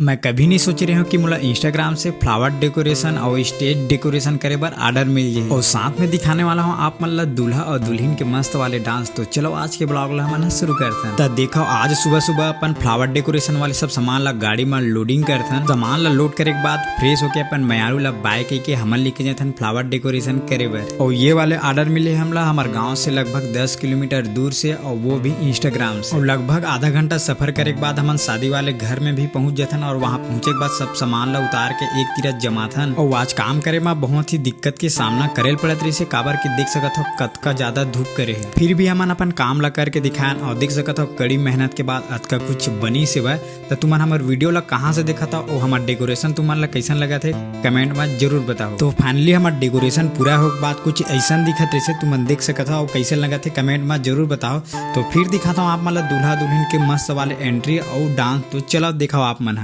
मैं कभी नहीं सोच रही हूँ कि मोला इंस्टाग्राम से फ्लावर डेकोरेशन और स्टेज डेकोरेशन करे बर ऑर्डर मिल जाए और साथ में दिखाने वाला हूँ आप मन ला दूल्हा और दुल्हन के मस्त वाले डांस। तो चलो आज के ब्लॉग ला हम शुरू करते हैं। तो देखो आज सुबह सुबह अपन फ्लावर डेकोरेशन वाले सब सामान ला गाड़ी में लोडिंग करते हैं। सामान ला लोड करे के बाद फ्रेश होके अपन मयारू ला बाइक के हमन लेके जाते हैं फ्लावर डेकोरेशन करे बर। और ये वाले ऑर्डर मिले हमला हमारे गाँव से लगभग 10 किलोमीटर दूर से, और वो भी इंस्टाग्राम से। और लगभग आधा घंटा सफर करे के बाद हम शादी वाले घर में भी पहुंच जाते हैं। और वहाँ पहुंचे के बाद सब सामान ला उतार के एक तीरथ जमा थन। और आज काम करे में बहुत ही दिक्कत के सामना करे पड़त रही से, काबर के देख सकत हो कतका ज्यादा धूप करे है, फिर भी हमन अपन काम ला करके दिखाएं। और देख सकत हो कड़ी मेहनत के बाद अतका कुछ बनी से वह। तो तुमन हमारे वीडियो ला कहाँ से देखा था और हमारा डेकोरेशन तुमन ला कैसन लगा थे कमेंट में जरूर बताओ। तो फाइनली हमारा डेकोरेशन पूरा हो के बाद कुछ ऐसा दिखत रही तुमन देख सकत हो और कैसे लगा थे कमेंट में जरूर बताओ। तो फिर दिखाता हूँ आप मतलब दूल्हा दुल्हन के मस्त वाले एंट्री और डांस। तो चलो दिखाओ आप मन।